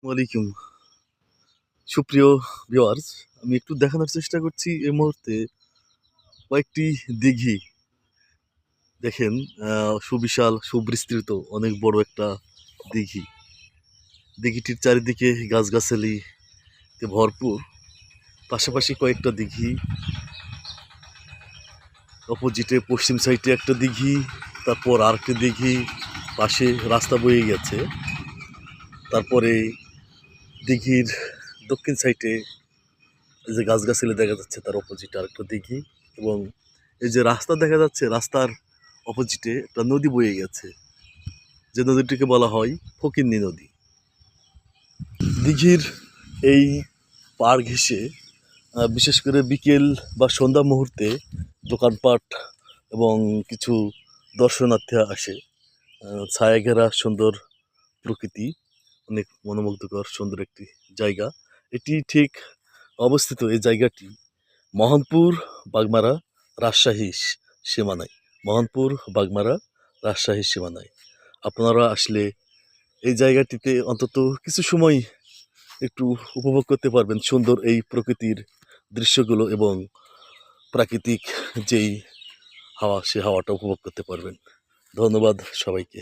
ওয়ালাইকুম। সুপ্রিয় ভিউয়ার্স, আমি একটু দেখানোর চেষ্টা করছি এই মুহূর্তে কয়েকটি দিঘি। দেখেন, সুবিশাল সুবিস্তৃত অনেক বড় একটা দিঘি। দিঘিটির চারিদিকে গাছগাছালিতে ভরপুর। পাশাপাশি কয়েকটা দিঘি, অপোজিটে পশ্চিম সাইডে একটা দিঘি, তারপর আরেকটি দিঘি, পাশে রাস্তা বয়ে গেছে। তারপরে দিঘির দক্ষিণ সাইডে এই যে গাছগাছালি দেখা যাচ্ছে, তার অপোজিটে আরেকটা দিঘি, এবং এই যে রাস্তা দেখা যাচ্ছে, রাস্তার অপোজিটে একটা নদী বয়ে গেছে, যে নদীটিকে বলা হয় ফকিন্নি নদী। দিঘির এই পাড় ঘেঁষে বিশেষ করে বিকেল বা সন্ধ্যা মুহূর্তে দোকানপাট এবং কিছু দর্শনার্থী আসে। ছায়া ঘেরা সুন্দর প্রকৃতি, অনেক মনোমুগ্ধকর সুন্দর একটি জায়গা। এটি ঠিক অবস্থিত, এই জায়গাটি মোহনপুর বাগমারা রাজশাহী সীমানায়। মোহনপুর বাগমারা রাজশাহী সীমানায় আপনারা আসলে এই জায়গাটিতে অন্তত কিছু সময় একটু উপভোগ করতে পারবেন সুন্দর এই প্রকৃতির দৃশ্যগুলো, এবং প্রাকৃতিক যেই হাওয়া, সে হাওয়াটা উপভোগ করতে পারবেন। ধন্যবাদ সবাইকে।